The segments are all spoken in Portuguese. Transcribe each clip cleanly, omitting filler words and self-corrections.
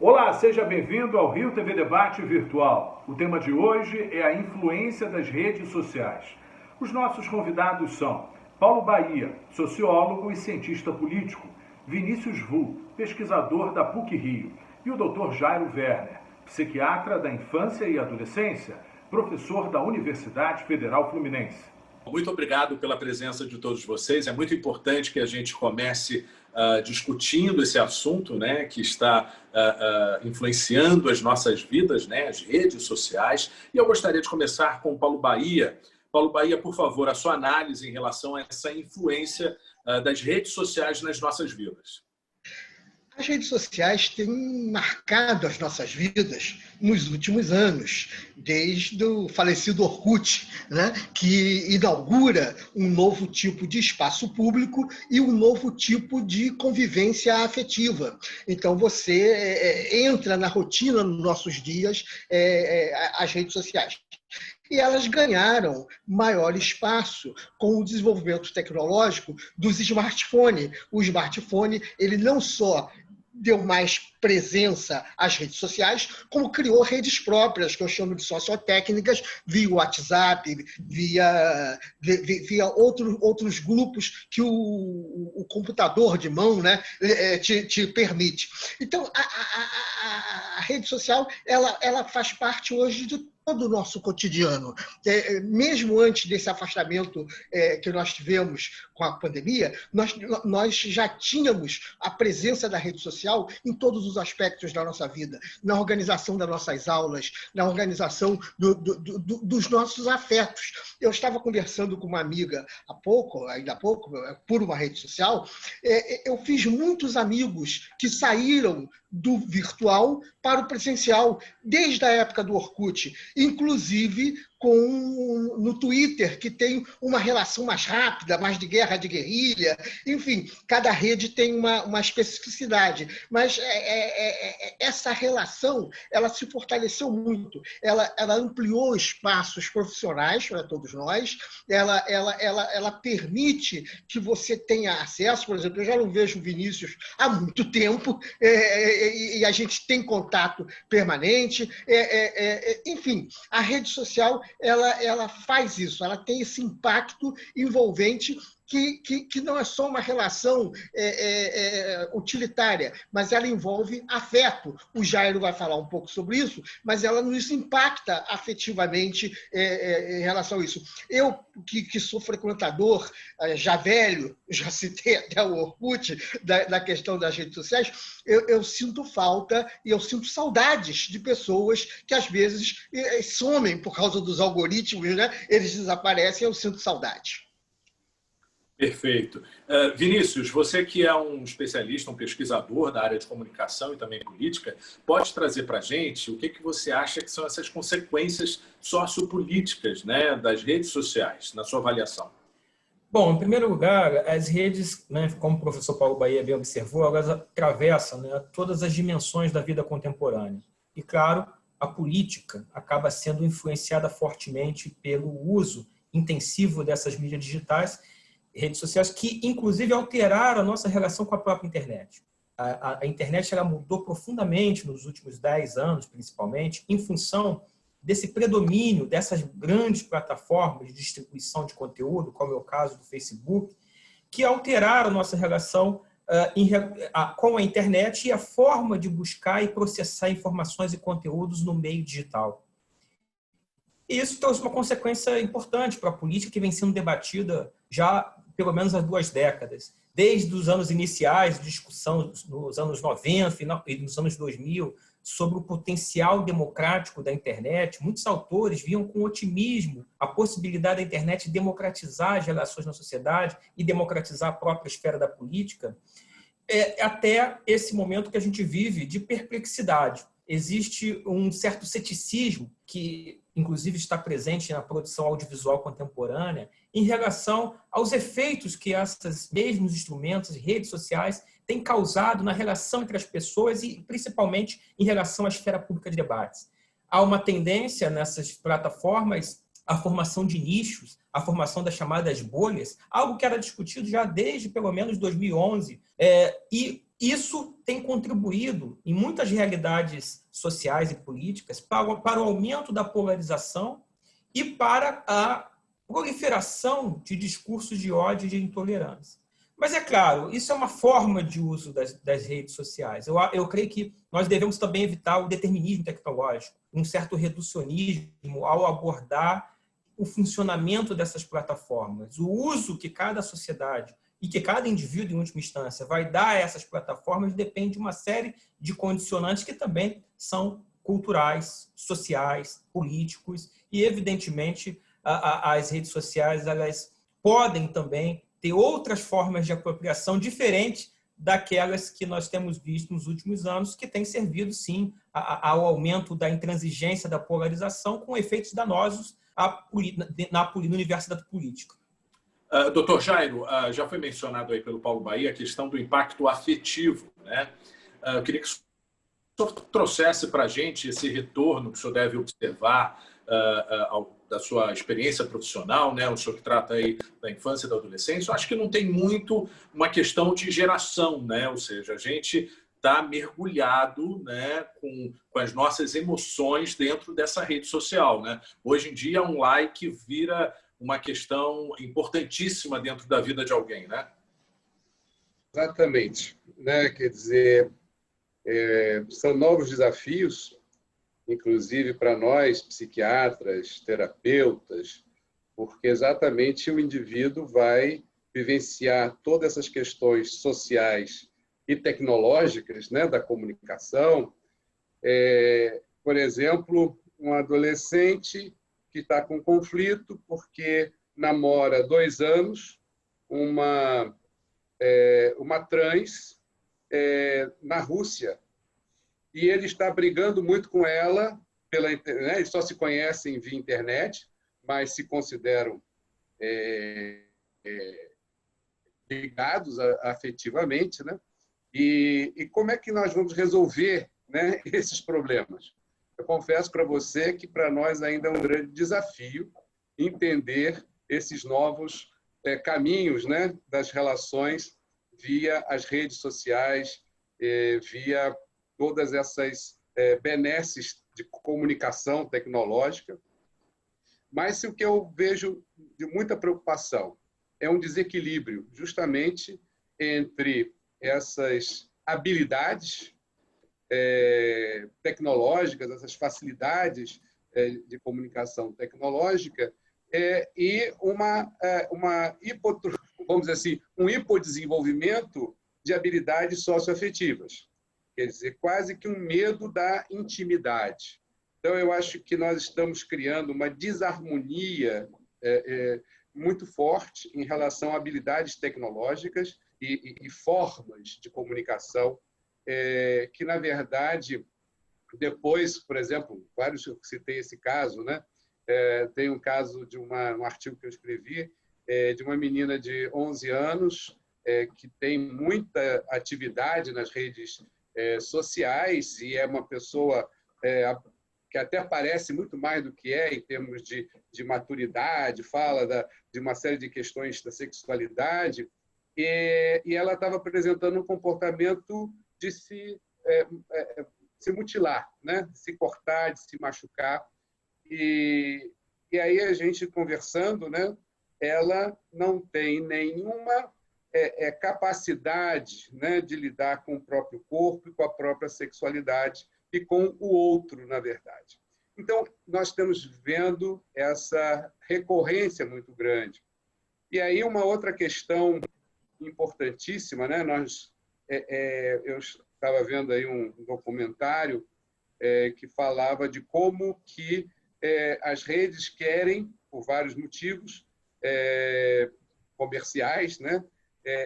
Olá, seja bem-vindo ao Rio TV Debate Virtual. O tema de hoje é a influência das redes sociais. Os nossos convidados são Paulo Bahia, sociólogo e cientista político, Vinícius Vu, pesquisador da PUC-Rio, e o Dr. Jairo Werner, psiquiatra da infância e adolescência, professor da Universidade Federal Fluminense. Muito obrigado pela presença de todos vocês. É muito importante que a gente comece discutindo esse assunto, né, que está influenciando as nossas vidas, né, as redes sociais. E eu gostaria de começar com o Paulo Bahia. Paulo Bahia, por favor, a sua análise em relação a essa influência das redes sociais nas nossas vidas. As redes sociais têm marcado as nossas vidas nos últimos anos, desde o falecido Orkut, né, que inaugura um novo tipo de espaço público e um novo tipo de convivência afetiva. Então, você entra na rotina nos nossos dias as redes sociais. E elas ganharam maior espaço com o desenvolvimento tecnológico dos smartphones. O smartphone, ele não só deu mais presença às redes sociais, como criou redes próprias, que eu chamo de sociotécnicas, via WhatsApp, via outros grupos que o computador de mão, né, te permite. Então, a rede social ela faz parte hoje de todo o nosso cotidiano. Mesmo antes desse afastamento que nós tivemos com a pandemia, nós já tínhamos a presença da rede social em todos os aspectos da nossa vida, na organização das nossas aulas, na organização dos nossos afetos. Eu estava conversando com uma amiga ainda há pouco, por uma rede social. Eu fiz muitos amigos que saíram do virtual para o presencial, desde a época do Orkut, inclusive no Twitter, que tem uma relação mais rápida, mais de guerra, de guerrilha. Enfim, cada rede tem uma especificidade, mas essa relação ela se fortaleceu muito, ela ampliou espaços profissionais para todos nós, ela permite que você tenha acesso. Por exemplo, eu já não vejo o Vinícius há muito tempo, e a gente tem contato permanente. Enfim, a rede social ela faz isso, ela tem esse impacto envolvente que não é só uma relação utilitária, mas ela envolve afeto. O Jairo vai falar um pouco sobre isso, mas ela nos impacta afetivamente em relação a isso. Eu, que sou frequentador, já velho, já citei até o Orkut, da questão das redes sociais, eu sinto falta e eu sinto saudades de pessoas que, às vezes, somem por causa dos algoritmos, né? Eles desaparecem, eu sinto saudade. Perfeito. Vinícius, você que é um especialista, um pesquisador da área de comunicação e também política, pode trazer para a gente o que você acha que são essas consequências sociopolíticas, né, das redes sociais, na sua avaliação? Bom, em primeiro lugar, as redes, né, como o professor Paulo Bahia bem observou, elas atravessam, né, todas as dimensões da vida contemporânea. E, claro, a política acaba sendo influenciada fortemente pelo uso intensivo dessas mídias digitais, redes sociais, que inclusive alteraram a nossa relação com a própria internet. A internet ela mudou profundamente nos últimos 10 anos, principalmente, em função desse predomínio dessas grandes plataformas de distribuição de conteúdo, como é o caso do Facebook, que alteraram a nossa relação com a internet e a forma de buscar e processar informações e conteúdos no meio digital. E isso trouxe uma consequência importante para a política que vem sendo debatida já pelo menos há 2 décadas. Desde os anos iniciais de discussão, nos anos 90 e nos anos 2000, sobre o potencial democrático da internet, muitos autores viam com otimismo a possibilidade da internet democratizar as relações na sociedade e democratizar a própria esfera da política, até esse momento que a gente vive de perplexidade. Existe um certo ceticismo que, inclusive, está presente na produção audiovisual contemporânea em relação aos efeitos que esses mesmos instrumentos e redes sociais têm causado na relação entre as pessoas e, principalmente, em relação à esfera pública de debates. Há uma tendência nessas plataformas à formação de nichos, à formação das chamadas bolhas, algo que era discutido já desde, pelo menos, 2011, e isso tem contribuído em muitas realidades sociais e políticas para o aumento da polarização e para a proliferação de discursos de ódio e de intolerância. Mas, é claro, isso é uma forma de uso das redes sociais. Eu creio que nós devemos também evitar o determinismo tecnológico, um certo reducionismo ao abordar o funcionamento dessas plataformas. O uso que cada sociedade e que cada indivíduo, em última instância, vai dar a essas plataformas depende de uma série de condicionantes que também são culturais, sociais, políticos e, evidentemente, as redes sociais elas podem também ter outras formas de apropriação diferentes daquelas que nós temos visto nos últimos anos, que têm servido, sim, ao aumento da intransigência, da polarização, com efeitos danosos no universo da política. Doutor Jairo, já foi mencionado aí pelo Paulo Bahia a questão do impacto afetivo, né? Eu queria que o senhor trouxesse para a gente esse retorno que o senhor deve observar da sua experiência profissional, né? O senhor que trata aí da infância e da adolescência. Eu acho que não tem muito uma questão de geração, né? Ou seja, a gente está mergulhado, né, com as nossas emoções dentro dessa rede social, né? Hoje em dia, um like vira uma questão importantíssima dentro da vida de alguém, né? Exatamente, né? Quer dizer, são novos desafios, inclusive para nós, psiquiatras, terapeutas, porque exatamente o indivíduo vai vivenciar todas essas questões sociais e tecnológicas, né, da comunicação. Por exemplo, um adolescente que está com conflito porque namora 2 anos uma trans na Rússia, e ele está brigando muito com ela pela internet. Eles só se conhecem via internet, mas se consideram ligados afetivamente, né? E como é que nós vamos resolver, né, esses problemas? Eu confesso para você que para nós ainda é um grande desafio entender esses novos caminhos, né, das relações via as redes sociais, via todas essas benesses de comunicação tecnológica. Mas o que eu vejo de muita preocupação é um desequilíbrio justamente entre essas habilidades tecnológicas, essas facilidades de comunicação tecnológica e vamos dizer assim, um hipodesenvolvimento de habilidades socioafetivas. Quer dizer, quase que um medo da intimidade. Então, eu acho que nós estamos criando uma desarmonia muito forte em relação a habilidades tecnológicas e formas de comunicação que, na verdade, depois, por exemplo, vários eu citei esse caso, né? Tem um caso de um artigo que eu escrevi de uma menina de 11 anos que tem muita atividade nas redes sociais e é uma pessoa que até parece muito mais do que em termos de maturidade, fala de uma série de questões da sexualidade, e ela estava apresentando um comportamento de se mutilar, né? De se cortar, de se machucar. E aí a gente conversando, né? Ela não tem nenhuma capacidade, né, de lidar com o próprio corpo e com a própria sexualidade e com o outro, na verdade. Então, nós estamos vendo essa recorrência muito grande. E aí uma outra questão importantíssima, né? Eu estava vendo aí um documentário que falava de como que as redes querem, por vários motivos comerciais, né?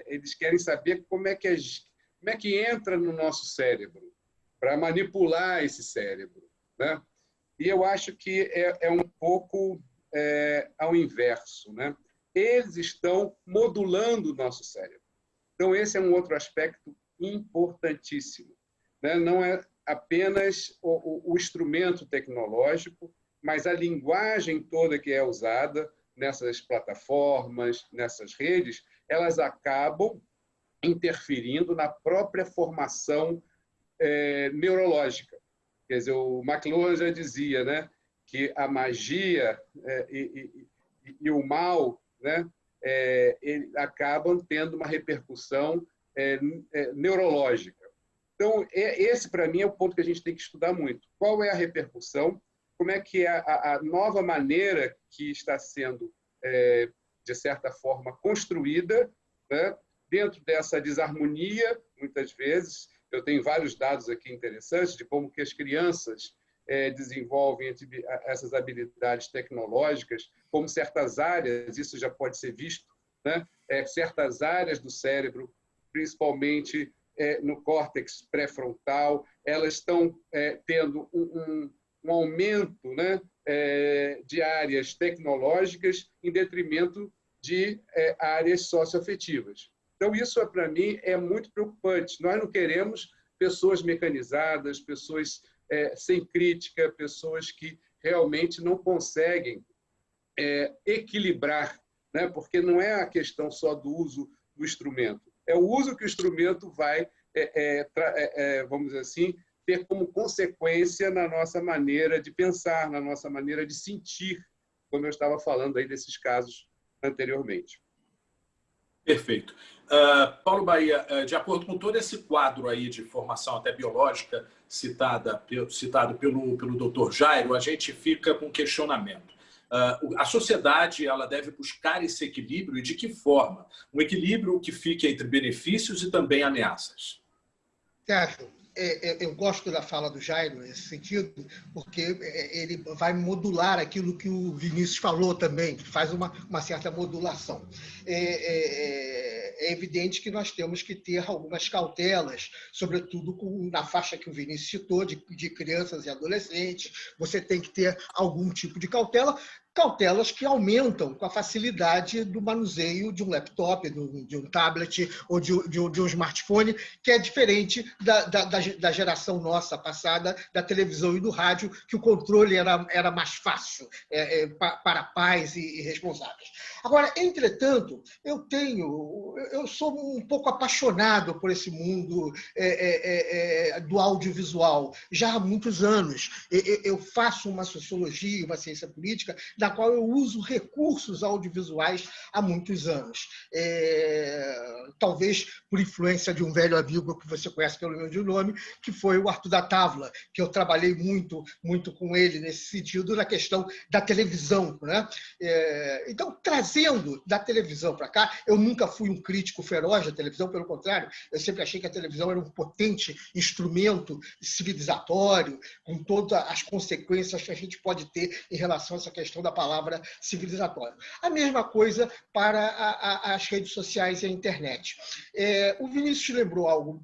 Eles querem saber como é que entra no nosso cérebro, para manipular esse cérebro, né? E eu acho que é um pouco ao inverso, né? Eles estão modulando o nosso cérebro. Então, esse é um outro aspecto importantíssimo, né? Não é apenas o instrumento tecnológico, mas a linguagem toda que é usada nessas plataformas, nessas redes, elas acabam interferindo na própria formação neurológica. Quer dizer, o McLuhan já dizia, né, que a magia e o mal, né, acabam tendo uma repercussão neurológica. Então, esse, para mim, é o ponto que a gente tem que estudar muito. Qual é a repercussão? Como é que é a nova maneira que está sendo, de certa forma, construída, né, dentro dessa desarmonia, muitas vezes. Eu tenho vários dados aqui interessantes de como que as crianças desenvolvem essas habilidades tecnológicas, como certas áreas, isso já pode ser visto, né? Certas áreas do cérebro, principalmente no córtex pré-frontal, elas estão tendo um aumento, né, de áreas tecnológicas em detrimento de áreas socioafetivas. Então, isso, para mim, é muito preocupante. Nós não queremos pessoas mecanizadas, pessoas sem crítica, pessoas que realmente não conseguem equilibrar, né? Porque não é a questão só do uso do instrumento, é o uso que o instrumento vai, vamos dizer assim, ter como consequência na nossa maneira de pensar, na nossa maneira de sentir, como eu estava falando aí desses casos anteriormente. Perfeito. Paulo Bahia, de acordo com todo esse quadro aí de formação até biológica citado pelo Dr. Jairo, a gente fica com questionamento. A sociedade ela deve buscar esse equilíbrio e de que forma? Um equilíbrio que fique entre benefícios e também ameaças. Sérgio, eu gosto da fala do Jairo nesse sentido, porque ele vai modular aquilo que o Vinícius falou também, faz uma certa modulação. É evidente que nós temos que ter algumas cautelas, sobretudo na faixa que o Vinícius citou, de crianças e adolescentes. Você tem que ter algum tipo de cautelas que aumentam com a facilidade do manuseio de um laptop, de um tablet ou de um smartphone, que é diferente da geração nossa passada, da televisão e do rádio, que o controle era mais fácil para pais e responsáveis. Agora, entretanto, eu sou um pouco apaixonado por esse mundo do audiovisual já há muitos anos. Eu faço uma sociologia, uma ciência política, da qual eu uso recursos audiovisuais há muitos anos. Talvez por influência de um velho amigo que você conhece pelo meu nome, que foi o Arthur da Távola, que eu trabalhei muito com ele nesse sentido, na questão da televisão, né? Então, trazendo da televisão para cá, eu nunca fui um crítico feroz da televisão, pelo contrário, eu sempre achei que a televisão era um potente instrumento civilizatório, com todas as consequências que a gente pode ter em relação a essa questão da palavra civilizatório. A mesma coisa para as redes sociais e a internet. O Vinícius lembrou algo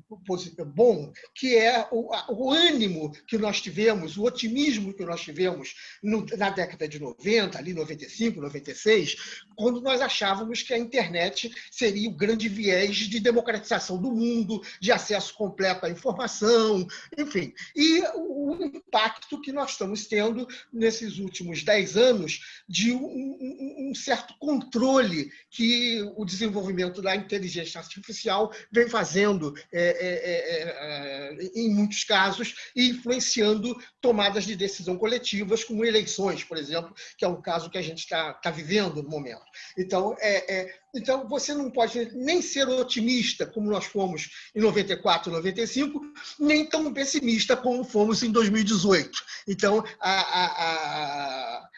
bom, que é o ânimo que nós tivemos, o otimismo que nós tivemos na década de 90, ali 95, 96, quando nós achávamos que a internet seria o grande viés de democratização do mundo, de acesso completo à informação, enfim. E o impacto que nós estamos tendo nesses últimos 10 anos de um certo controle que o desenvolvimento da inteligência artificial vem fazendo em muitos casos e influenciando tomadas de decisão coletivas, como eleições, por exemplo, que é um caso que a gente está vivendo no momento. Então, você não pode nem ser otimista, como nós fomos em 94, 95, nem tão pessimista como fomos em 2018. Então, há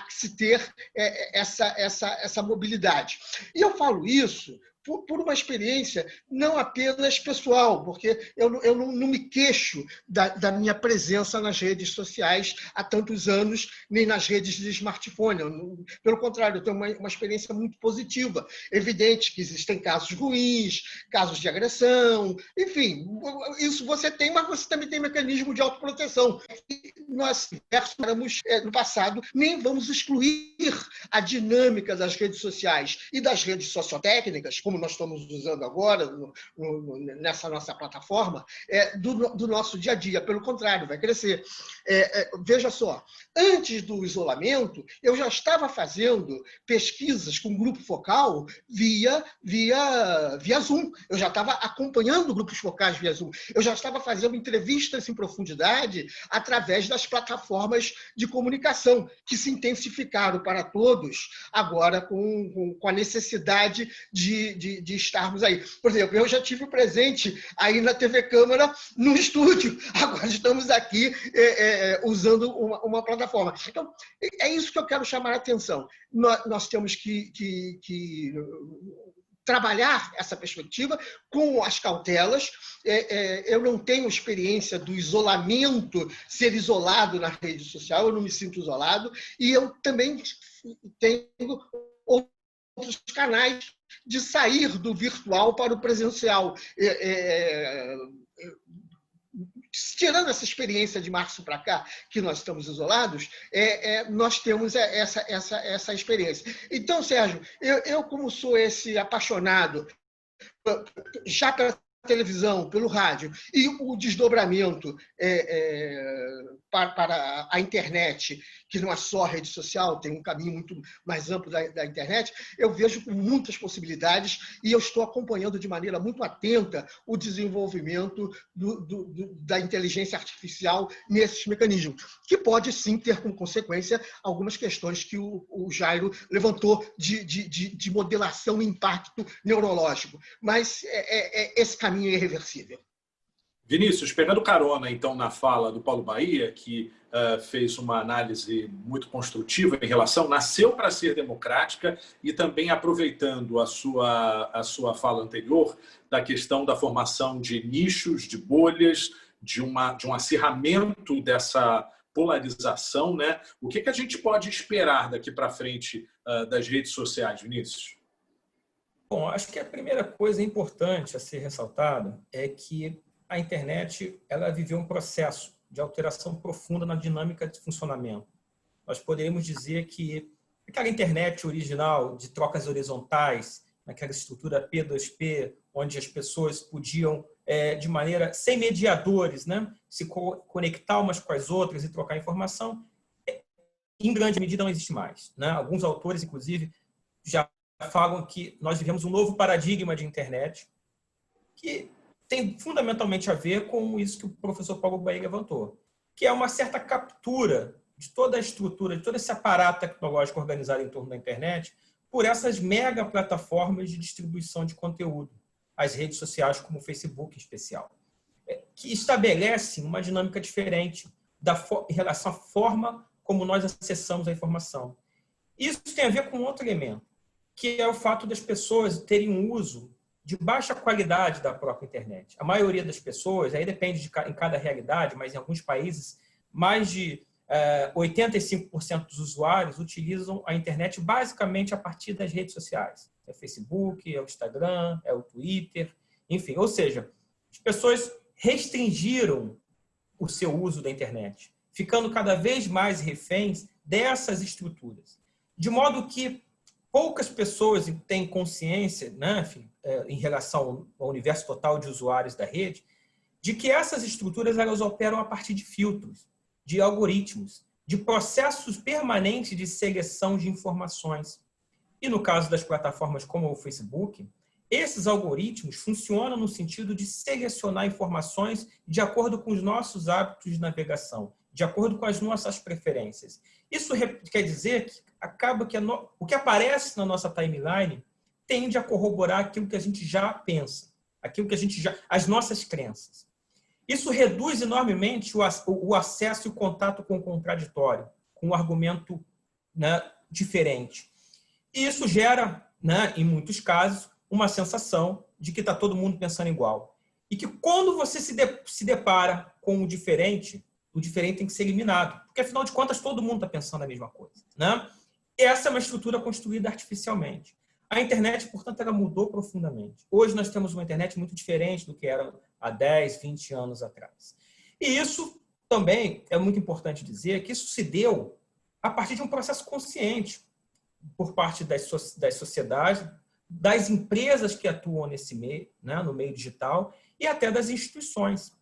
que se ter essa mobilidade. E eu falo isso por uma experiência não apenas pessoal, porque eu não me queixo da minha presença nas redes sociais há tantos anos, nem nas redes de smartphone. Pelo contrário, eu tenho uma experiência muito positiva. Evidente que existem casos ruins, casos de agressão, enfim, isso você tem, mas você também tem mecanismo de autoproteção. nós éramos no passado, nem vamos excluir a dinâmica das redes sociais e das redes sociotécnicas, como nós estamos usando agora nessa nossa plataforma, do nosso dia a dia. Pelo contrário, vai crescer. Veja só, antes do isolamento, eu já estava fazendo pesquisas com grupo focal via Zoom. Eu já estava acompanhando grupos focais via Zoom. Eu já estava fazendo entrevistas em profundidade através das plataformas de comunicação, que se intensificaram para todos agora com a necessidade de estarmos aí. Por exemplo, eu já tive presente aí na TV Câmara no estúdio. Agora estamos aqui usando uma plataforma. Então, é isso que eu quero chamar a atenção. Nós temos que trabalhar essa perspectiva com as cautelas. Eu não tenho experiência do isolamento, ser isolado na rede social, eu não me sinto isolado, e eu também tenho outros canais de sair do virtual para o presencial. Tirando essa experiência de março para cá, que nós estamos isolados, nós temos essa experiência. Então, Sérgio, eu como sou esse apaixonado já pela televisão, pelo rádio, e o desdobramento para a internet, que não é só rede social, tem um caminho muito mais amplo da internet, eu vejo com muitas possibilidades e eu estou acompanhando de maneira muito atenta o desenvolvimento da inteligência artificial nesses mecanismos, que pode sim ter como consequência algumas questões que o Jairo levantou de modelação e impacto neurológico. Mas esse caminho é irreversível. Vinícius, pegando carona, então, na fala do Paulo Baía, que fez uma análise muito construtiva em relação, nasceu para ser democrática, e também aproveitando a sua fala anterior, da questão da formação de nichos, de bolhas, de um acirramento dessa polarização, né? O que a gente pode esperar daqui para frente das redes sociais, Vinícius? Bom, acho que a primeira coisa importante a ser ressaltada é que a internet ela viveu um processo de alteração profunda na dinâmica de funcionamento. Nós poderíamos dizer que aquela internet original de trocas horizontais, naquela estrutura P2P, onde as pessoas podiam, de maneira sem mediadores, né, se conectar umas com as outras e trocar informação, em grande medida não existe mais, né? Alguns autores, inclusive, já falam que nós vivemos um novo paradigma de internet que tem fundamentalmente a ver com isso que o professor Paulo Baía levantou, que é uma certa captura de toda a estrutura, de todo esse aparato tecnológico organizado em torno da internet por essas mega plataformas de distribuição de conteúdo, as redes sociais como o Facebook em especial, que estabelecem uma dinâmica diferente em relação à forma como nós acessamos a informação. Isso tem a ver com outro elemento, que é o fato das pessoas terem um uso de baixa qualidade da própria internet. A maioria das pessoas, aí depende em cada realidade, mas em alguns países, mais de 85% dos usuários utilizam a internet basicamente a partir das redes sociais. É o Facebook, é o Instagram, é o Twitter, enfim. Ou seja, as pessoas restringiram o seu uso da internet, ficando cada vez mais reféns dessas estruturas. De modo que poucas pessoas têm consciência, né, enfim, em relação ao universo total de usuários da rede, de que essas estruturas elas operam a partir de filtros, de algoritmos, de processos permanentes de seleção de informações. E no caso das plataformas como o Facebook, esses algoritmos funcionam no sentido de selecionar informações de acordo com os nossos hábitos de navegação, de acordo com as nossas preferências. Isso quer dizer que acaba que o que aparece na nossa timeline tende a corroborar aquilo que a gente já pensa, aquilo que as nossas crenças. Isso reduz enormemente o acesso e o contato com o contraditório, com o argumento, né, diferente. E isso gera, né, em muitos casos, uma sensação de que está todo mundo pensando igual. E que quando você se depara com o diferente tem que ser eliminado. Porque, afinal de contas, todo mundo está pensando a mesma coisa, né? Essa é uma estrutura construída artificialmente. A internet, portanto, ela mudou profundamente. Hoje nós temos uma internet muito diferente do que era há 10, 20 anos atrás. E isso também é muito importante dizer que isso se deu a partir de um processo consciente por parte das sociedades, das empresas que atuam nesse meio, né, no meio digital, e até das instituições,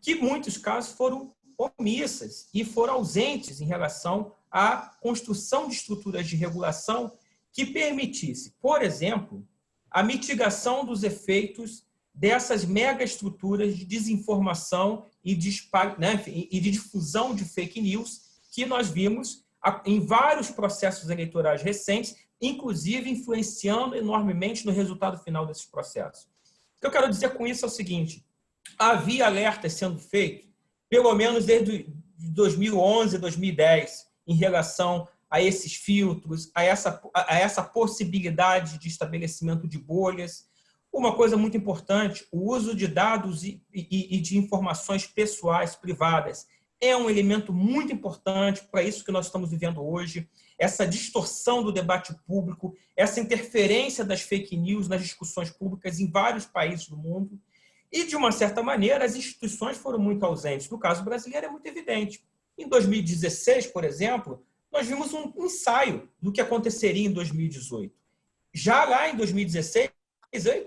que em muitos casos foram omissas e foram ausentes em relação à construção de estruturas de regulação que permitisse, por exemplo, a mitigação dos efeitos dessas megaestruturas de desinformação e de difusão de fake news que nós vimos em vários processos eleitorais recentes, inclusive influenciando enormemente no resultado final desses processos. O que eu quero dizer com isso é o seguinte: havia alertas sendo feitos, pelo menos desde 2011, 2010, em relação a esses filtros, a essa possibilidade de estabelecimento de bolhas. Uma coisa muito importante, o uso de dados e de informações pessoais, privadas, é um elemento muito importante para isso que nós estamos vivendo hoje, essa distorção do debate público, essa interferência das fake news nas discussões públicas em vários países do mundo. E, de uma certa maneira, as instituições foram muito ausentes. No caso brasileiro, é muito evidente. Em 2016, por exemplo, nós vimos um ensaio do que aconteceria em 2018. Já lá em 2016,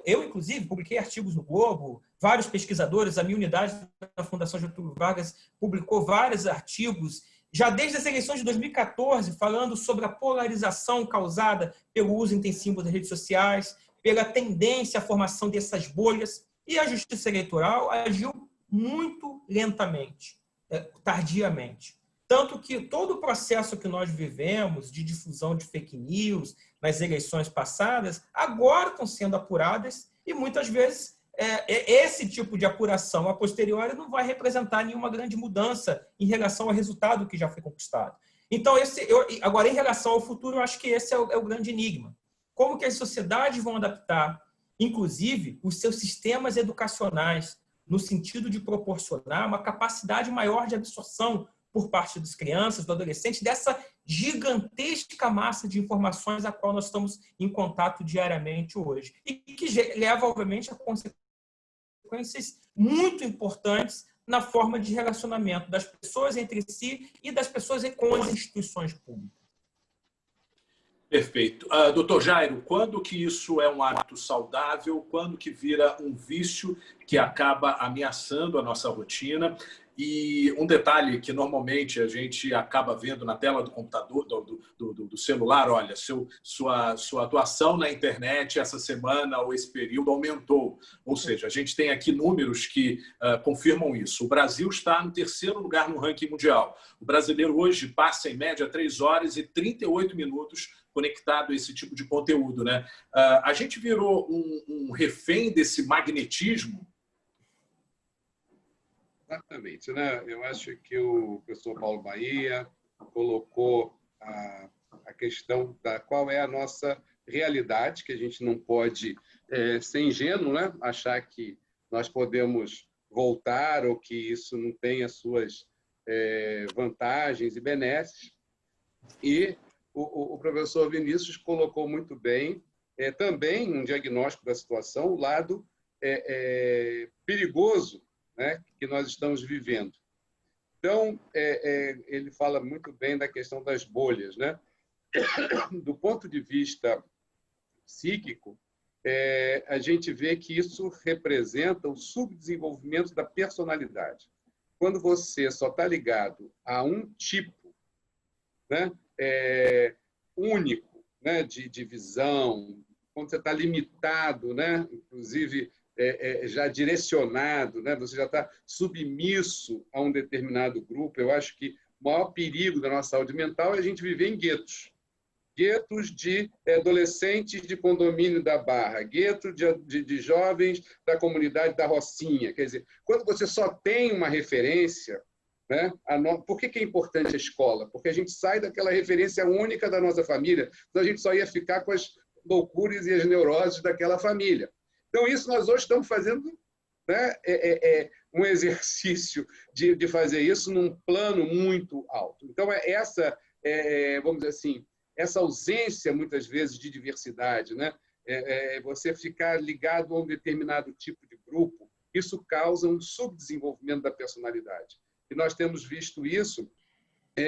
eu, inclusive, publiquei artigos no Globo, vários pesquisadores, a minha unidade da Fundação Getúlio Vargas publicou vários artigos, já desde as eleições de 2014, falando sobre a polarização causada pelo uso intensivo das redes sociais, pela tendência à formação dessas bolhas, e a Justiça Eleitoral agiu muito lentamente, tardiamente. Tanto que todo o processo que nós vivemos de difusão de fake news nas eleições passadas, agora estão sendo apuradas e muitas vezes esse tipo de apuração a posteriori não vai representar nenhuma grande mudança em relação ao resultado que já foi conquistado. Então, agora, em relação ao futuro, eu acho que esse é o grande enigma. Como que as sociedades vão adaptar, inclusive, os seus sistemas educacionais, no sentido de proporcionar uma capacidade maior de absorção por parte das crianças, dos adolescentes, dessa gigantesca massa de informações a qual nós estamos em contato diariamente hoje. E que leva, obviamente, a consequências muito importantes na forma de relacionamento das pessoas entre si e das pessoas com as instituições públicas. Perfeito. Doutor Jairo, quando que isso é um hábito saudável? Quando que vira um vício que acaba ameaçando a nossa rotina? E um detalhe que normalmente a gente acaba vendo na tela do computador, do celular, olha, sua atuação na internet essa semana ou esse período aumentou. Ou seja, a gente tem aqui números que confirmam isso. O Brasil está no 3º lugar no ranking mundial. O brasileiro hoje passa, em média, 3 horas e 38 minutos conectado a esse tipo de conteúdo, né? A gente virou um refém desse magnetismo. Exatamente, né? Eu acho que o professor Paulo Baía colocou a questão da qual é a nossa realidade, que a gente não pode ser ingênuo, né? Achar que nós podemos voltar ou que isso não tem as suas vantagens e benesses. E o professor Vinícius colocou muito bem também um diagnóstico da situação, o lado perigoso, né, que nós estamos vivendo. Então, ele fala muito bem da questão das bolhas, né? Do ponto de vista psíquico, a gente vê que isso representa o subdesenvolvimento da personalidade. Quando você só está ligado a um tipo, né, único, né, de visão, quando você está limitado, né, inclusive já direcionado, né? Você já está submisso a um determinado grupo. Eu acho que o maior perigo da nossa saúde mental é a gente viver em guetos. Guetos de adolescentes de condomínio da Barra, gueto de jovens da comunidade da Rocinha. Quer dizer, quando você só tem uma referência, né? Por que é importante a escola? Porque a gente sai daquela referência única da nossa família, então a gente só ia ficar com as loucuras e as neuroses daquela família. Então, isso nós hoje estamos fazendo, né, um exercício de fazer isso num plano muito alto. Então, vamos dizer assim, essa ausência, muitas vezes, de diversidade, né, você ficar ligado a um determinado tipo de grupo, isso causa um subdesenvolvimento da personalidade. E nós temos visto isso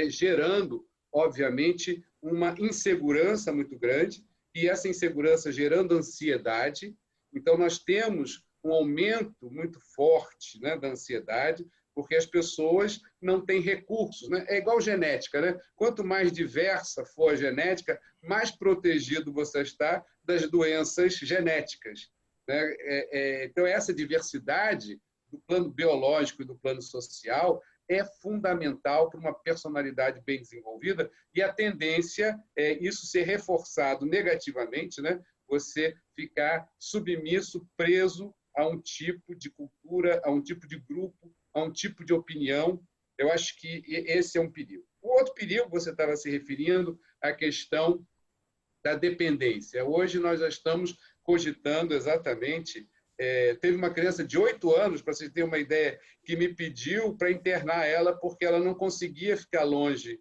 gerando, obviamente, uma insegurança muito grande, e essa insegurança gerando ansiedade. Então, nós temos um aumento muito forte, né, da ansiedade, porque as pessoas não têm recursos, né? É igual genética, né? Quanto mais diversa for a genética, mais protegido você está das doenças genéticas, né? Então, essa diversidade do plano biológico e do plano social é fundamental para uma personalidade bem desenvolvida, e a tendência é isso ser reforçado negativamente, né? Você ficar submisso, preso a um tipo de cultura, a um tipo de grupo, a um tipo de opinião. Eu acho que esse é um perigo. O outro perigo, você estava se referindo à questão da dependência. Hoje nós já estamos cogitando exatamente... teve uma criança de 8 anos, para vocês terem uma ideia, que me pediu para internar ela porque ela não conseguia ficar longe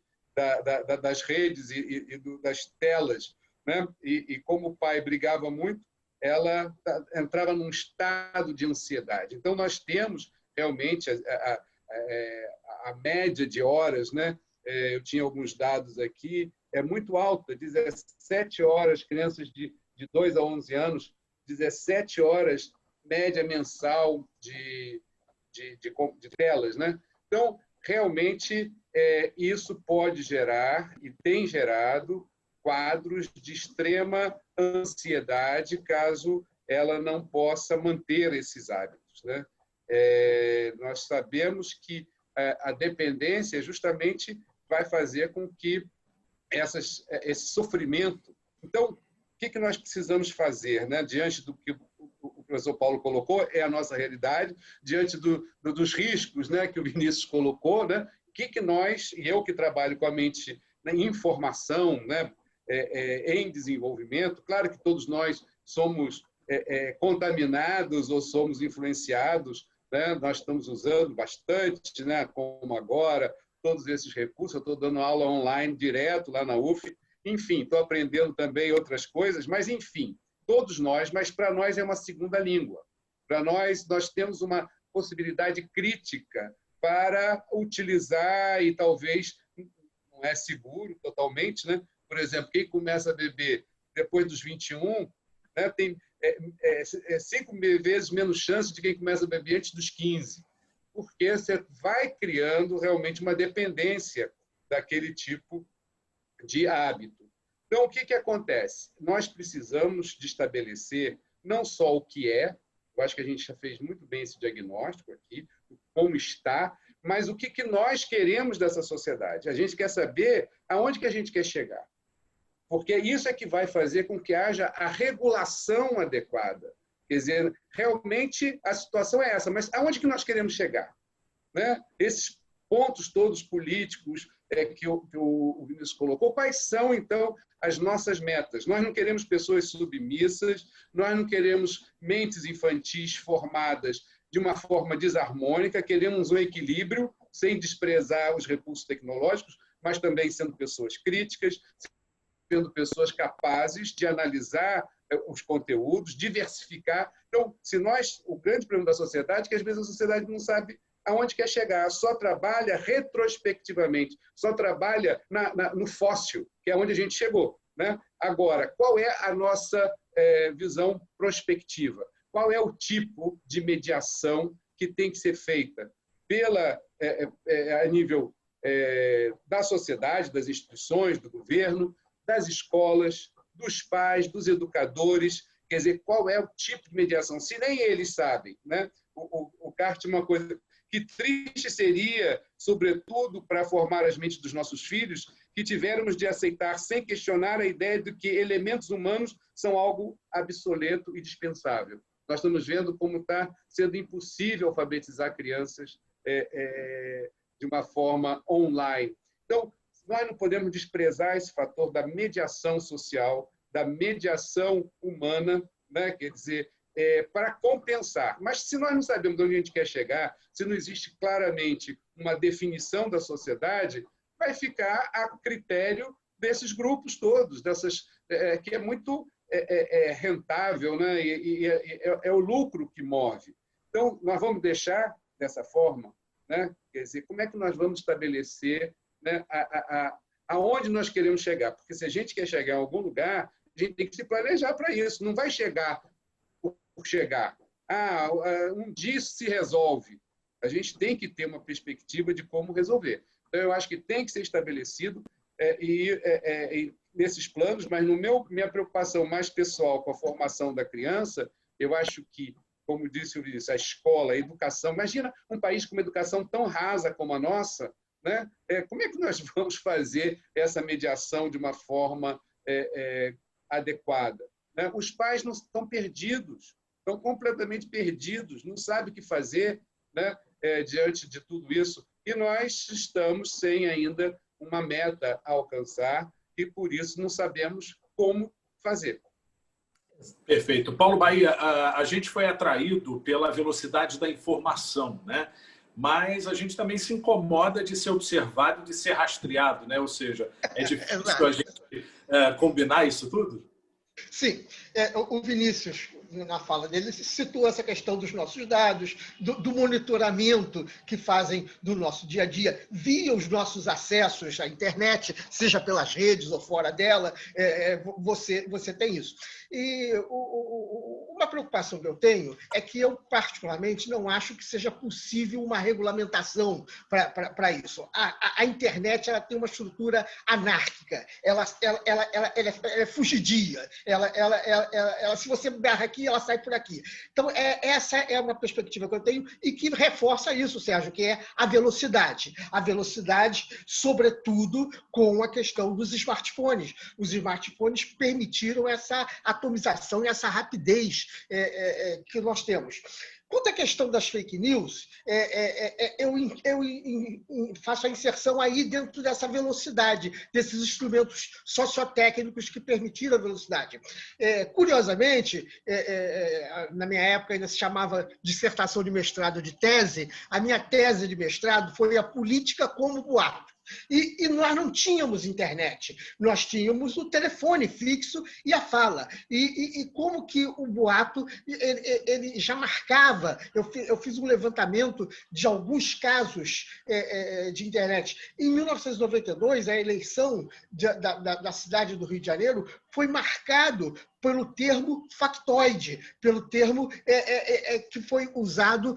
das redes e das telas, né? E como o pai brigava muito, ela entrava num estado de ansiedade. Então, nós temos realmente a média de horas, né? Eu tinha alguns dados aqui, é muito alta, 17 horas, crianças de 2 a 11 anos, 17 horas média mensal de telas, né? Então, realmente, isso pode gerar, e tem gerado, quadros de extrema ansiedade, caso ela não possa manter esses hábitos, né? Nós sabemos que a dependência justamente vai fazer com que esse sofrimento... Então, o que nós precisamos fazer, né? Diante do que o professor Paulo colocou, é a nossa realidade, diante dos riscos, né, que o Vinícius colocou, né? O que nós, e eu que trabalho com a mente, né, em formação, né, em desenvolvimento, claro que todos nós somos contaminados ou somos influenciados, né? Nós estamos usando bastante, né, como agora, todos esses recursos. Eu estou dando aula online direto lá na UF, enfim, estou aprendendo também outras coisas, mas, enfim, todos nós, mas para nós é uma segunda língua. Para nós temos uma possibilidade crítica para utilizar e talvez não é seguro totalmente, né? Por exemplo, quem começa a beber depois dos 21, né, tem 5 vezes menos chance de quem começa a beber antes dos 15, porque você vai criando realmente uma dependência daquele tipo de hábito. Então, o que acontece? Nós precisamos de estabelecer não só o que é, eu acho que a gente já fez muito bem esse diagnóstico aqui, como está, mas o que nós queremos dessa sociedade. A gente quer saber aonde que a gente quer chegar. Porque isso é que vai fazer com que haja a regulação adequada. Quer dizer, realmente a situação é essa, mas aonde que nós queremos chegar? Né? Esses pontos todos políticos que o Vinícius colocou, quais são, então, as nossas metas? Nós não queremos pessoas submissas, nós não queremos mentes infantis formadas de uma forma desarmônica, queremos um equilíbrio, sem desprezar os recursos tecnológicos, mas também sendo pessoas críticas, sendo pessoas capazes de analisar os conteúdos, diversificar. Então, o grande problema da sociedade é que, às vezes, a sociedade não sabe aonde quer chegar, só trabalha retrospectivamente, só trabalha no fóssil, que é onde a gente chegou, né? Agora, qual é a nossa visão prospectiva? Qual é o tipo de mediação que tem que ser feita a nível da sociedade, das instituições, do governo, das escolas, dos pais, dos educadores? Quer dizer, qual é o tipo de mediação? Se nem eles sabem, né? O CART, uma coisa... Que triste seria, sobretudo para formar as mentes dos nossos filhos, que tivéssemos de aceitar sem questionar a ideia de que elementos humanos são algo obsoleto e dispensável. Nós estamos vendo como está sendo impossível alfabetizar crianças de uma forma online. Então, nós não podemos desprezar esse fator da mediação social, da mediação humana, né? Quer dizer, para compensar. Mas se nós não sabemos de onde a gente quer chegar, se não existe claramente uma definição da sociedade, vai ficar a critério desses grupos todos, que é muito rentável, né? E é o lucro que move. Então, nós vamos deixar dessa forma, né? Quer dizer, como é que nós vamos estabelecer, né, aonde nós queremos chegar? Porque se a gente quer chegar em algum lugar, a gente tem que se planejar para isso. Não vai chegar por chegar. Um dia isso se resolve. A gente tem que ter uma perspectiva de como resolver. Então, eu acho que tem que ser estabelecido nesses planos, mas minha preocupação mais pessoal com a formação da criança, eu acho que, como disse o Vinícius, a escola, a educação, imagina um país com uma educação tão rasa como a nossa, né? Como é que nós vamos fazer essa mediação de uma forma adequada? Né? Os pais não estão perdidos, estão completamente perdidos, não sabem o que fazer, né? Diante de tudo isso. E nós estamos sem ainda uma meta a alcançar e, por isso, não sabemos como fazer. Perfeito. Paulo Bahia, a gente foi atraído pela velocidade da informação, né? Mas a gente também se incomoda de ser observado, de ser rastreado, né? Ou seja, é difícil a gente combinar isso tudo? Sim. O Vinícius, na fala dele, citou essa questão dos nossos dados, do monitoramento que fazem do nosso dia a dia, via os nossos acessos à internet, seja pelas redes ou fora dela, você tem isso. E uma preocupação que eu tenho é que eu, particularmente, não acho que seja possível uma regulamentação para isso. A internet ela tem uma estrutura anárquica, ela é fugidia, se você berra aqui, ela sai por aqui. Então, essa é uma perspectiva que eu tenho e que reforça isso, Sérgio, que é a velocidade. A velocidade, sobretudo, com a questão dos smartphones. Os smartphones permitiram essa atomização e essa rapidez que nós temos. Quanto à questão das fake news, eu faço a inserção aí dentro dessa velocidade, desses instrumentos sociotécnicos que permitiram a velocidade. Curiosamente, na minha época ainda se chamava dissertação de mestrado de tese, a minha tese de mestrado foi a política como boato. E nós não tínhamos internet, nós tínhamos o telefone fixo e a fala. E como que o boato ele já marcava, eu fiz um levantamento de alguns casos de internet. Em 1992, a eleição da cidade do Rio de Janeiro foi marcado pelo termo factoide, pelo termo que foi usado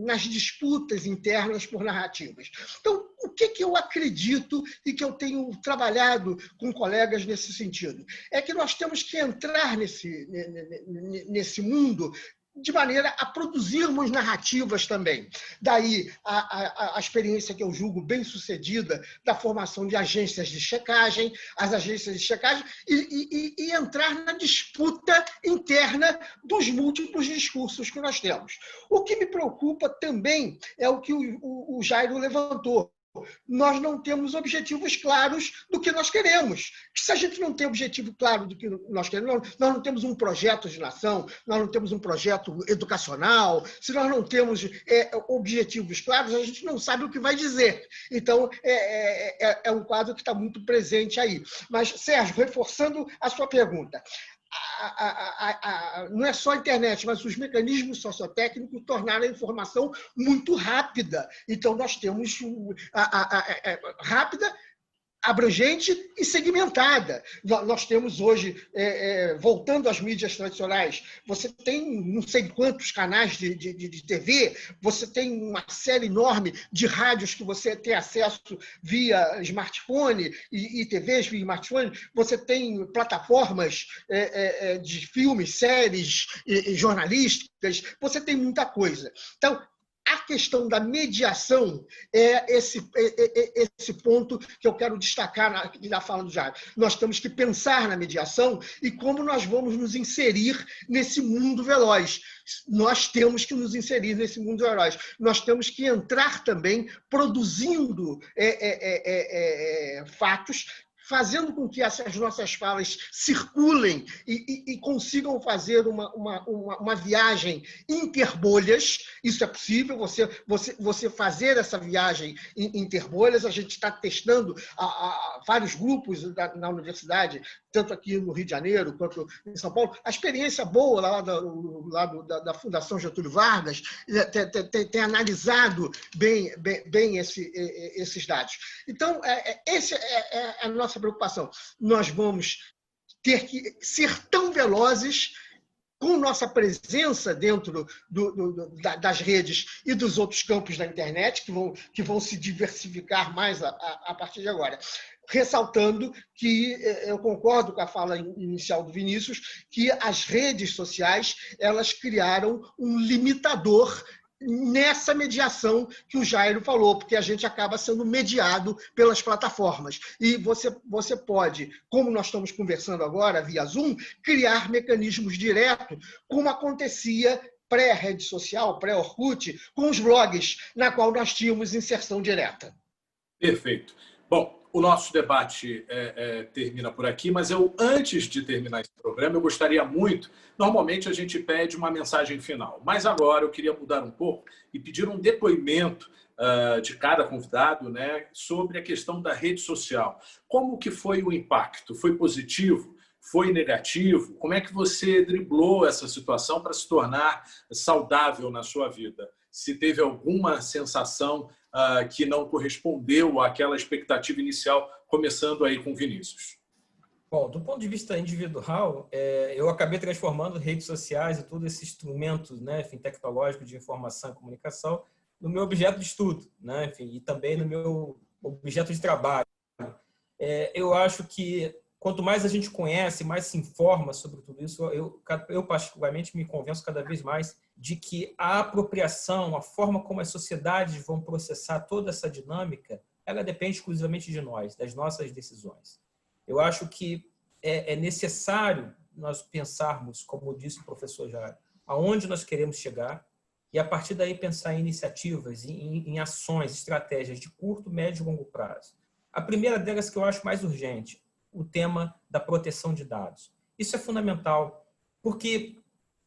nas disputas internas por narrativas. Então, o que eu acredito e que eu tenho trabalhado com colegas nesse sentido? É que nós temos que entrar nesse mundo de maneira a produzirmos narrativas também. Daí a experiência que eu julgo bem-sucedida da formação de agências de checagem, as agências de checagem, e entrar na disputa interna dos múltiplos discursos que nós temos. O que me preocupa também é o que o Jairo levantou. Nós não temos objetivos claros do que nós queremos. Se a gente não tem objetivo claro do que nós queremos, nós não temos um projeto de nação, nós não temos um projeto educacional, se nós não temos objetivos claros, a gente não sabe o que vai dizer. Então, é um quadro que está muito presente aí. Mas, Sérgio, reforçando a sua pergunta, não é só a internet, mas os mecanismos sociotécnicos tornaram a informação muito rápida. Então, nós temos rápida, abrangente e segmentada. Nós temos hoje, voltando às mídias tradicionais, você tem não sei quantos canais de TV, você tem uma série enorme de rádios que você tem acesso via smartphone e TVs via smartphone, você tem plataformas de filmes, séries jornalísticas, você tem muita coisa. Então, a questão da mediação é esse ponto que eu quero destacar na fala do Jairo. Nós temos que pensar na mediação e como nós vamos nos inserir nesse mundo veloz. Nós temos que nos inserir nesse mundo veloz. Nós temos que entrar também produzindo fatos, fazendo com que essas nossas falas circulem e consigam fazer uma viagem interbolhas. Isso é possível, você fazer essa viagem interbolhas. A gente está testando vários grupos na universidade, tanto aqui no Rio de Janeiro quanto em São Paulo. A experiência boa lá da Fundação Getúlio Vargas tem analisado bem esses dados. Então, essa é a nossa preocupação. Nós vamos ter que ser tão velozes com nossa presença dentro das redes e dos outros campos da internet, que vão se diversificar mais a partir de agora. Ressaltando que eu concordo com a fala inicial do Vinícius, que as redes sociais elas criaram um limitador nessa mediação que o Jairo falou, porque a gente acaba sendo mediado pelas plataformas. E você pode, como nós estamos conversando agora via Zoom, criar mecanismos diretos, como acontecia pré-rede social, pré-Orkut, com os blogs, na qual nós tínhamos inserção direta. Perfeito. Bom, o nosso debate termina por aqui, mas antes de terminar esse programa, eu gostaria muito... Normalmente a gente pede uma mensagem final, mas agora eu queria mudar um pouco e pedir um depoimento de cada convidado, né, sobre a questão da rede social. Como que foi o impacto? Foi positivo? Foi negativo? Como é que você driblou essa situação para se tornar saudável na sua vida? Se teve alguma sensação que não correspondeu àquela expectativa inicial, começando aí com o Vinícius. Bom, do ponto de vista individual, eu acabei transformando redes sociais e todo esse instrumento, né, enfim, tecnológico de informação e comunicação no meu objeto de estudo, né, enfim, e também no meu objeto de trabalho. Eu acho que quanto mais a gente conhece, mais se informa sobre tudo isso, eu particularmente me convenço cada vez mais de que a apropriação, a forma como as sociedades vão processar toda essa dinâmica, ela depende exclusivamente de nós, das nossas decisões. Eu acho que é necessário nós pensarmos, como disse o professor Jairo, aonde nós queremos chegar e, a partir daí, pensar em iniciativas, em ações, estratégias de curto, médio e longo prazo. A primeira delas, que eu acho mais urgente, o tema da proteção de dados. Isso é fundamental, porque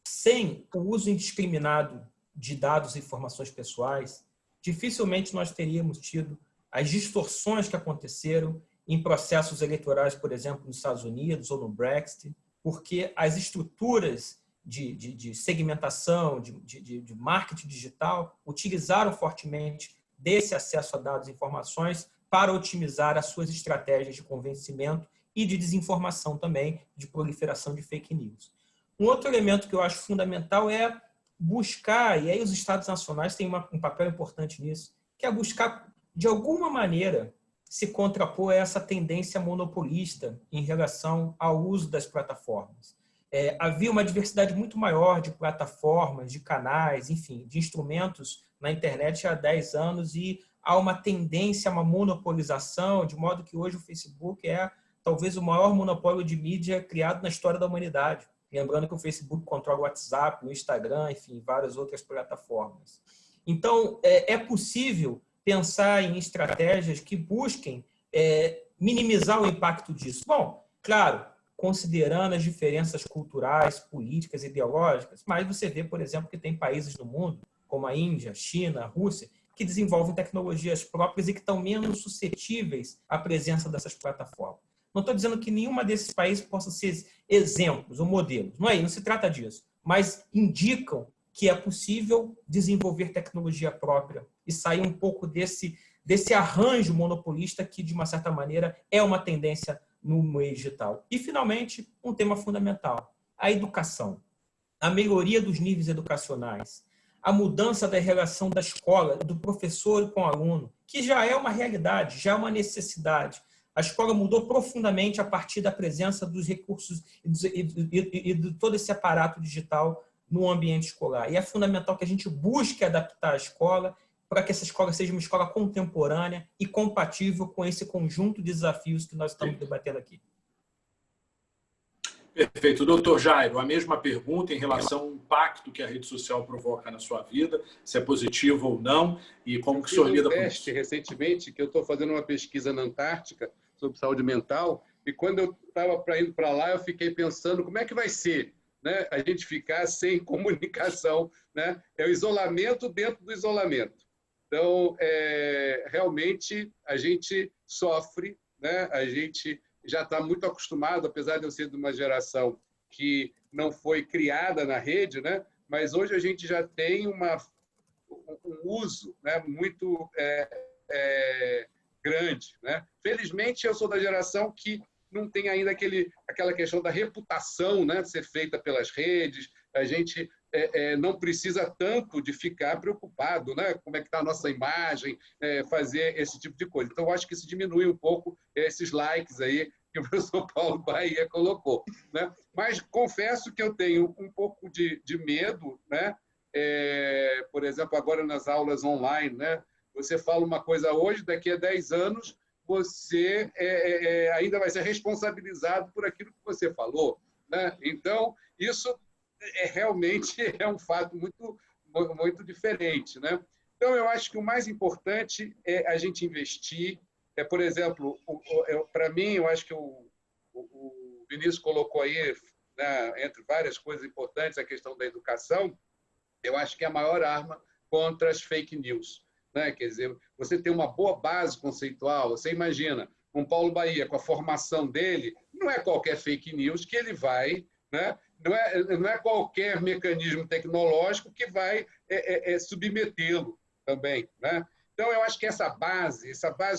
sem o uso indiscriminado de dados e informações pessoais, dificilmente nós teríamos tido as distorções que aconteceram em processos eleitorais, por exemplo, nos Estados Unidos ou no Brexit, porque as estruturas de segmentação, de marketing digital, utilizaram fortemente desse acesso a dados e informações para otimizar as suas estratégias de convencimento e de desinformação também, de proliferação de fake news. Um outro elemento que eu acho fundamental é buscar, e aí os Estados nacionais têm um papel importante nisso, que é buscar, de alguma maneira, se contrapor a essa tendência monopolista em relação ao uso das plataformas. Havia uma diversidade muito maior de plataformas, de canais, enfim, de instrumentos na internet há 10 anos e há uma tendência a uma monopolização, de modo que hoje o Facebook é talvez o maior monopólio de mídia criado na história da humanidade. Lembrando que o Facebook controla o WhatsApp, o Instagram, enfim, várias outras plataformas. Então, é possível pensar em estratégias que busquem minimizar o impacto disso. Bom, claro, considerando as diferenças culturais, políticas, ideológicas, mas você vê, por exemplo, que tem países no mundo, como a Índia, China, a Rússia, que desenvolvem tecnologias próprias e que estão menos suscetíveis à presença dessas plataformas. Não estou dizendo que nenhuma desses países possa ser exemplos ou modelos, não se trata disso, mas indicam que é possível desenvolver tecnologia própria e sair um pouco desse arranjo monopolista que, de uma certa maneira, é uma tendência no meio digital. E, finalmente, um tema fundamental, a educação, a melhoria dos níveis educacionais, a mudança da relação da escola, do professor com o aluno, que já é uma realidade, já é uma necessidade. A escola mudou profundamente a partir da presença dos recursos e de todo esse aparato digital no ambiente escolar. E é fundamental que a gente busque adaptar a escola para que essa escola seja uma escola contemporânea e compatível com esse conjunto de desafios que nós estamos debatendo aqui. Perfeito. Doutor Jairo, a mesma pergunta em relação ao impacto que a rede social provoca na sua vida, se é positivo ou não, e como que o senhor lida com isso? Recentemente, que eu estou fazendo uma pesquisa na Antártica sobre saúde mental, e quando eu estava indo para lá, eu fiquei pensando como é que vai ser, né, a gente ficar sem comunicação, né? É o isolamento dentro do isolamento. Então, realmente, a gente sofre, né? A gente já está muito acostumado, apesar de eu ser de uma geração que não foi criada na rede, né? Mas hoje a gente já tem um uso, né, muito grande, né? Felizmente, eu sou da geração que não tem ainda aquela questão da reputação, né, de ser feita pelas redes. A gente não precisa tanto de ficar preocupado, né, como é que está a nossa imagem, fazer esse tipo de coisa. Então, eu acho que isso diminui um pouco esses likes aí que o professor Paulo Bahia colocou, né? Mas confesso que eu tenho um pouco de medo, né? Por exemplo, agora nas aulas online, né? Você fala uma coisa hoje, daqui a 10 anos você ainda vai ser responsabilizado por aquilo que você falou, né? Então, isso realmente é um fato muito, muito diferente, né? Então, eu acho que o mais importante é a gente investir. Por exemplo, para mim, eu acho que o Vinícius colocou aí, né, entre várias coisas importantes, a questão da educação. Eu acho que é a maior arma contra as fake news, né? Quer dizer, você tem uma boa base conceitual. Você imagina um Paulo Bahia com a formação dele, não é qualquer fake news que ele vai, né? Não é qualquer mecanismo tecnológico que vai submetê-lo também, né? Então, eu acho que essa base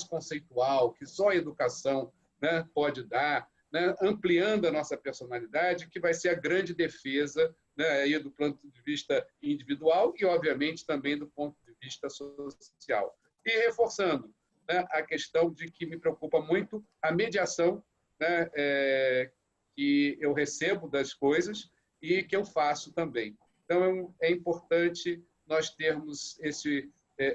conceitual que só a educação, né, pode dar, né, ampliando a nossa personalidade, que vai ser a grande defesa, né, aí do ponto de vista individual e, obviamente, também do ponto de vista social. E reforçando, né, a questão de que me preocupa muito a mediação, né, que eu recebo das coisas e que eu faço também. Então, é importante nós termos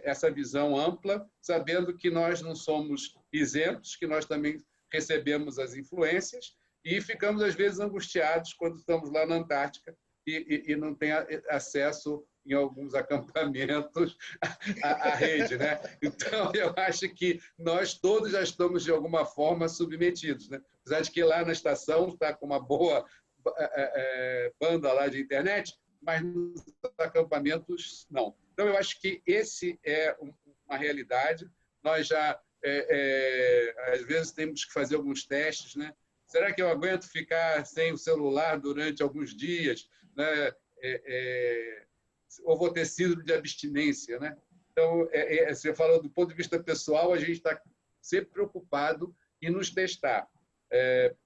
essa visão ampla, sabendo que nós não somos isentos, que nós também recebemos as influências e ficamos, às vezes, angustiados quando estamos lá na Antártica e não tem acesso, em alguns acampamentos, à rede, né? Então, eu acho que nós todos já estamos, de alguma forma, submetidos, né? Apesar de que lá na estação está com uma boa banda lá de internet, mas nos acampamentos, não. Então, eu acho que esse é uma realidade. Nós já, às vezes, temos que fazer alguns testes, né? Será que eu aguento ficar sem o celular durante alguns dias, né? Ou vou ter síndrome de abstinência, né? Então, você falou do ponto de vista pessoal, a gente está sempre preocupado em nos testar.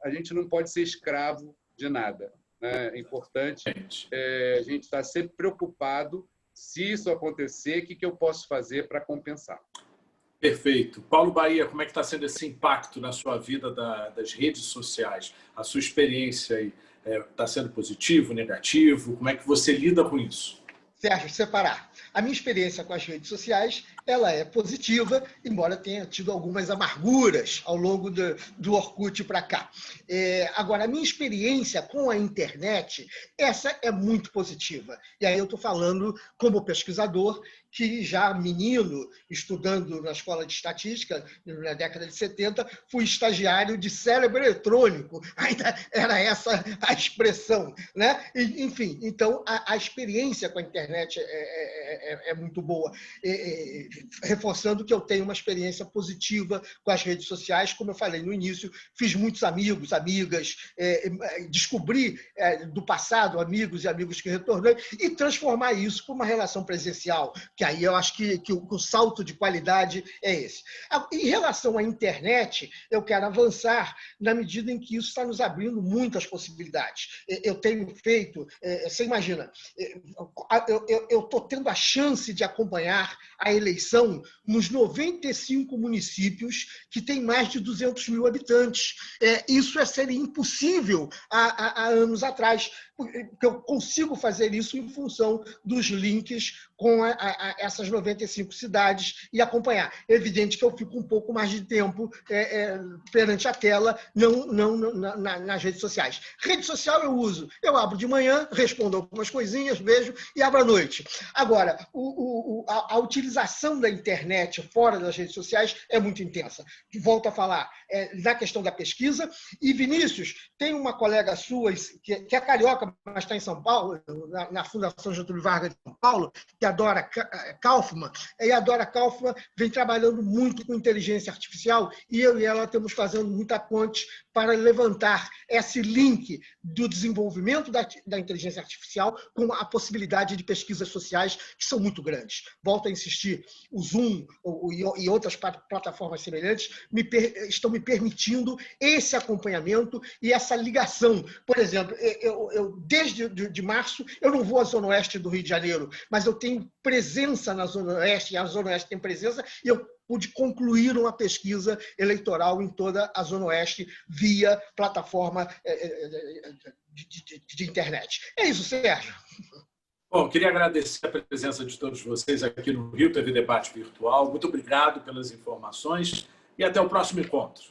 A gente não pode ser escravo de nada, né? É importante a gente estar sempre preocupado. Se isso acontecer, o que eu posso fazer para compensar? Perfeito. Paulo Bahia, como é que está sendo esse impacto na sua vida das redes sociais? A sua experiência aí está sendo positivo, negativo? Como é que você lida com isso? Sérgio, separar. A minha experiência com as redes sociais, ela é positiva, embora tenha tido algumas amarguras ao longo do Orkut para cá. Agora, a minha experiência com a internet, essa é muito positiva. E aí eu estou falando como pesquisador, que já menino, estudando na escola de estatística, na década de 70, fui estagiário de cérebro eletrônico. Ainda era essa a expressão, né? Enfim, então a experiência com a internet é muito boa. Reforçando que eu tenho uma experiência positiva com as redes sociais, como eu falei no início, fiz muitos amigos, amigas, descobri do passado amigos e amigos que retornei e transformar isso para uma relação presencial, que aí eu acho que o salto de qualidade é esse. Em relação à internet, eu quero avançar na medida em que isso está nos abrindo muitas possibilidades. Eu tenho feito, você imagina, eu estou tendo a chance de acompanhar a eleição nos 95 municípios que têm mais de 200 mil habitantes. Isso seria impossível há anos atrás. porque eu consigo fazer isso em função dos links com essas 95 cidades e acompanhar. É evidente que eu fico um pouco mais de tempo perante a tela, não nas redes sociais. Rede social eu uso. Eu abro de manhã, respondo algumas coisinhas, vejo e abro à noite. Agora, a utilização da internet fora das redes sociais é muito intensa. Volto a falar na questão da pesquisa. E, Vinícius, tem uma colega sua, que é carioca, mas está em São Paulo, na Fundação Getúlio Vargas de São Paulo, que é a Dora Kaufmann. E a Dora Kaufmann vem trabalhando muito com inteligência artificial e eu e ela estamos fazendo muita ponte para levantar esse link do desenvolvimento da inteligência artificial com a possibilidade de pesquisas sociais que são muito grandes. Volto a insistir, o Zoom e outras plataformas semelhantes estão me permitindo esse acompanhamento e essa ligação. Por exemplo, desde de março, eu não vou à Zona Oeste do Rio de Janeiro, mas eu tenho presença na Zona Oeste, e a Zona Oeste tem presença, e eu pude concluir uma pesquisa eleitoral em toda a Zona Oeste via plataforma de internet. É isso, Sérgio. Bom, queria agradecer a presença de todos vocês aqui no Rio TV Debate Virtual. Muito obrigado pelas informações e até o próximo encontro.